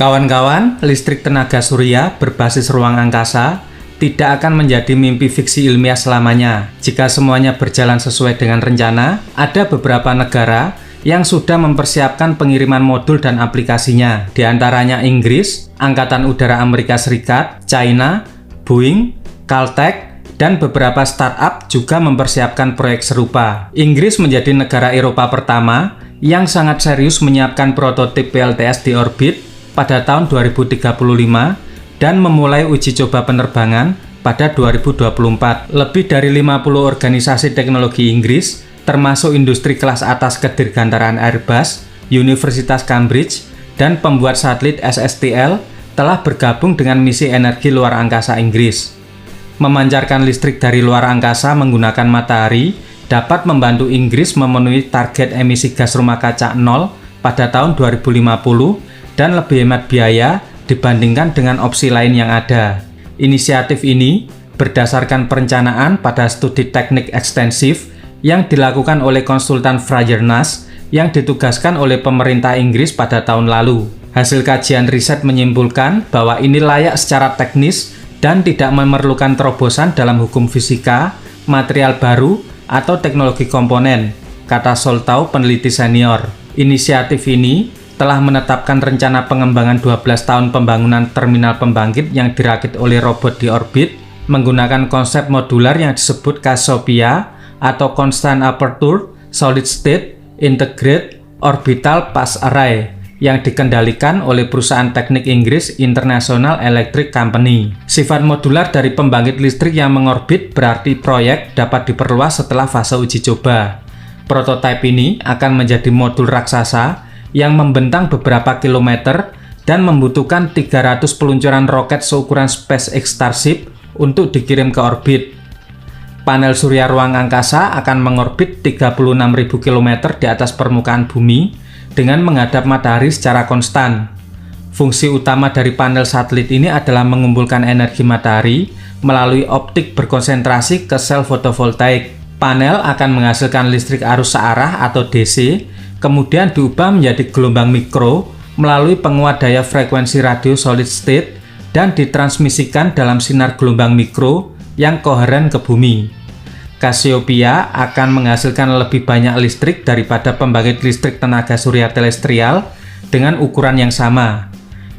Kawan-kawan, listrik tenaga surya berbasis ruang angkasa tidak akan menjadi mimpi fiksi ilmiah selamanya. Jika semuanya berjalan sesuai dengan rencana, ada beberapa negara yang sudah mempersiapkan pengiriman modul dan aplikasinya. Di antaranya Inggris, Angkatan Udara Amerika Serikat, China, Boeing, Caltech, dan beberapa startup juga mempersiapkan proyek serupa. Inggris menjadi negara Eropa pertama yang sangat serius menyiapkan prototip PLTS di orbit pada tahun 2035 dan memulai uji coba penerbangan pada 2024. Lebih dari 50 organisasi teknologi Inggris, termasuk industri kelas atas ke dirgantaraan Airbus, Universitas Cambridge, dan pembuat satelit SSTL telah bergabung dengan misi energi luar angkasa Inggris. Memancarkan listrik dari luar angkasa menggunakan matahari dapat membantu Inggris memenuhi target emisi gas rumah kaca nol pada tahun 2050 dan lebih hemat biaya dibandingkan dengan opsi lain yang ada. Inisiatif ini berdasarkan perencanaan pada studi teknik ekstensif yang dilakukan oleh konsultan Fraser-Nash yang ditugaskan oleh pemerintah Inggris pada tahun lalu. Hasil kajian riset menyimpulkan bahwa ini layak secara teknis dan tidak memerlukan terobosan dalam hukum fisika, material baru, atau teknologi komponen, kata Soltau, peneliti senior. Inisiatif ini telah menetapkan rencana pengembangan 12 tahun pembangunan terminal pembangkit yang dirakit oleh robot di orbit menggunakan konsep modular yang disebut Cassiopeia atau Constant Aperture Solid State Integrated Orbital Phase Array yang dikendalikan oleh perusahaan teknik Inggris International Electric Company. Sifat modular dari pembangkit listrik yang mengorbit berarti proyek dapat diperluas setelah fase uji coba. Prototipe ini akan menjadi modul raksasa yang membentang beberapa kilometer dan membutuhkan 300 peluncuran roket seukuran SpaceX Starship untuk dikirim ke orbit. Panel surya ruang angkasa akan mengorbit 36.000 km di atas permukaan bumi dengan menghadap matahari secara konstan. Fungsi utama dari panel satelit ini adalah mengumpulkan energi matahari melalui optik berkonsentrasi ke sel fotovoltaik. Panel akan menghasilkan listrik arus searah atau DC, kemudian diubah menjadi gelombang mikro melalui penguat daya frekuensi radio solid state dan ditransmisikan dalam sinar gelombang mikro yang koheren ke bumi. Cassiopeia akan menghasilkan lebih banyak listrik daripada pembangkit listrik tenaga surya terestrial dengan ukuran yang sama.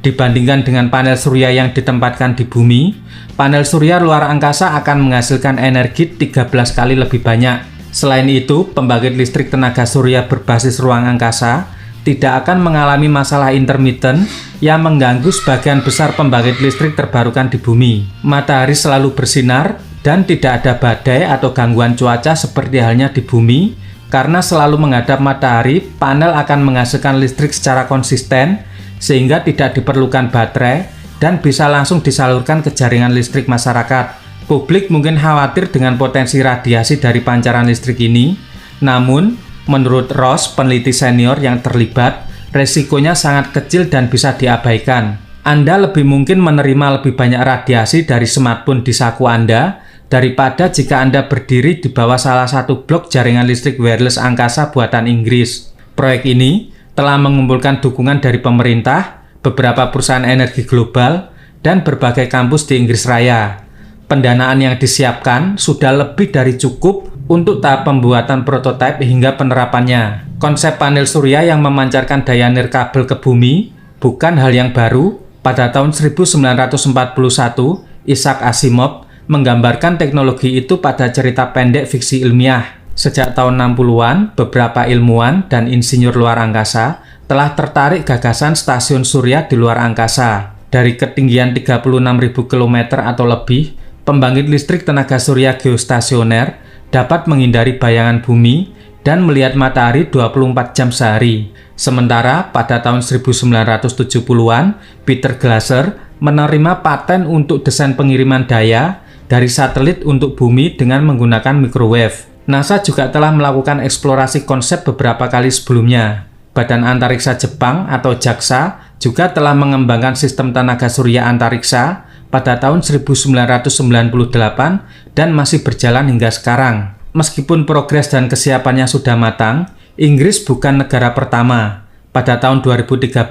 Dibandingkan dengan panel surya yang ditempatkan di bumi, panel surya luar angkasa akan menghasilkan energi 13 kali lebih banyak. Selain itu, pembangkit listrik tenaga surya berbasis ruang angkasa tidak akan mengalami masalah intermittent yang mengganggu sebagian besar pembangkit listrik terbarukan di bumi. Matahari selalu bersinar dan tidak ada badai atau gangguan cuaca seperti halnya di bumi. Karena selalu menghadap matahari, panel akan menghasilkan listrik secara konsisten sehingga tidak diperlukan baterai dan bisa langsung disalurkan ke jaringan listrik masyarakat. Publik mungkin khawatir dengan potensi radiasi dari pancaran listrik ini, namun menurut Ross, peneliti senior yang terlibat, resikonya sangat kecil dan bisa diabaikan. Anda lebih mungkin menerima lebih banyak radiasi dari smartphone di saku Anda daripada jika Anda berdiri di bawah salah satu blok jaringan listrik wireless angkasa buatan Inggris. Proyek ini telah mengumpulkan dukungan dari pemerintah, beberapa perusahaan energi global, dan berbagai kampus di Inggris Raya. Pendanaan yang disiapkan sudah lebih dari cukup untuk tahap pembuatan prototipe hingga penerapannya. Konsep panel surya yang memancarkan daya nirkabel ke bumi bukan hal yang baru. Pada tahun 1941, Isaac Asimov menggambarkan teknologi itu pada cerita pendek fiksi ilmiah. Sejak tahun 60-an, beberapa ilmuwan dan insinyur luar angkasa telah tertarik gagasan stasiun surya di luar angkasa. Dari ketinggian 36.000 km atau lebih, pembangkit listrik tenaga surya geostasioner dapat menghindari bayangan bumi dan melihat matahari 24 jam sehari. Sementara pada tahun 1970-an, Peter Glaser menerima paten untuk desain pengiriman daya dari satelit untuk bumi dengan menggunakan microwave. NASA juga telah melakukan eksplorasi konsep beberapa kali sebelumnya. Badan Antariksa Jepang atau JAXA juga telah mengembangkan sistem tenaga surya antariksa pada tahun 1998 dan masih berjalan hingga sekarang. Meskipun progres dan kesiapannya sudah matang, Inggris bukan negara pertama. Pada tahun 2013,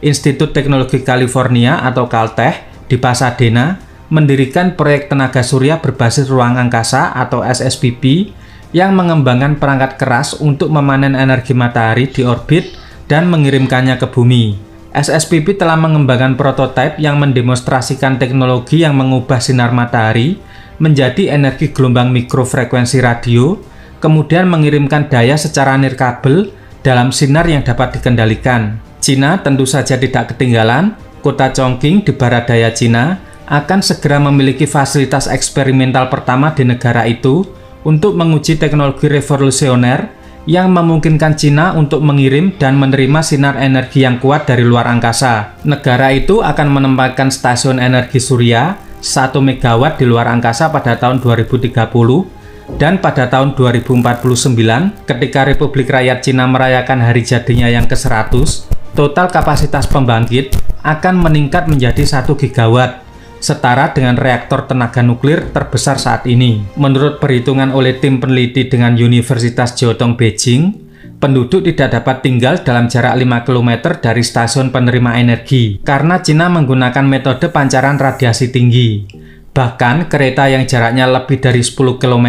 Institut Teknologi California atau Caltech di Pasadena mendirikan proyek tenaga surya berbasis ruang angkasa atau SSBP yang mengembangkan perangkat keras untuk memanen energi matahari di orbit dan mengirimkannya ke bumi. SSBP telah mengembangkan prototipe yang mendemonstrasikan teknologi yang mengubah sinar matahari menjadi energi gelombang mikrofrekuensi radio, kemudian mengirimkan daya secara nirkabel dalam sinar yang dapat dikendalikan. Cina tentu saja tidak ketinggalan. Kota Chongqing di barat daya Cina akan segera memiliki fasilitas eksperimental pertama di negara itu untuk menguji teknologi revolusioner yang memungkinkan Cina untuk mengirim dan menerima sinar energi yang kuat dari luar angkasa. Negara itu akan menempatkan stasiun energi surya 1 MW di luar angkasa pada tahun 2030 dan pada tahun 2049 ketika Republik Rakyat Cina merayakan hari jadinya yang ke-100, total kapasitas pembangkit akan meningkat menjadi 1 gigawatt, setara dengan reaktor tenaga nuklir terbesar saat ini. Menurut perhitungan oleh tim peneliti dengan Universitas Jiaotong Beijing, penduduk tidak dapat tinggal dalam jarak 5 km dari stasiun penerima energi karena Cina menggunakan metode pancaran radiasi tinggi. Bahkan kereta yang jaraknya lebih dari 10 km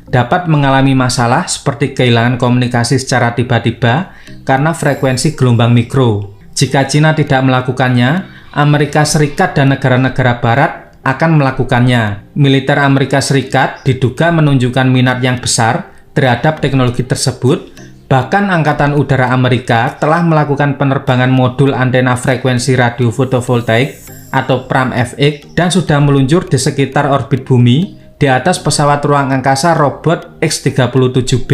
dapat mengalami masalah seperti kehilangan komunikasi secara tiba-tiba karena frekuensi gelombang mikro. Jika Cina tidak melakukannya, Amerika Serikat dan negara-negara barat akan melakukannya. Militer Amerika Serikat diduga menunjukkan minat yang besar terhadap teknologi tersebut. Bahkan Angkatan Udara Amerika telah melakukan penerbangan modul antena frekuensi radio fotovoltaik atau PRAM-FX dan sudah meluncur di sekitar orbit bumi di atas pesawat ruang angkasa robot X-37B.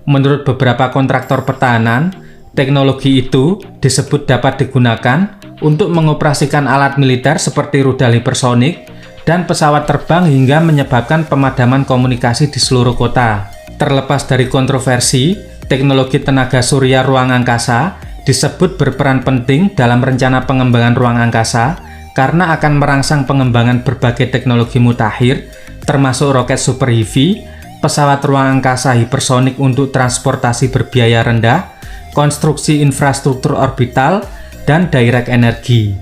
Menurut beberapa kontraktor pertahanan, teknologi itu disebut dapat digunakan untuk mengoperasikan alat militer seperti rudal hipersonik dan pesawat terbang hingga menyebabkan pemadaman komunikasi di seluruh kota. Terlepas dari kontroversi, teknologi tenaga surya ruang angkasa disebut berperan penting dalam rencana pengembangan ruang angkasa karena akan merangsang pengembangan berbagai teknologi mutakhir termasuk roket super heavy, pesawat ruang angkasa hipersonik untuk transportasi berbiaya rendah, konstruksi infrastruktur orbital, dan direct energi.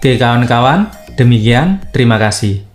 Oke kawan-kawan, demikian, terima kasih.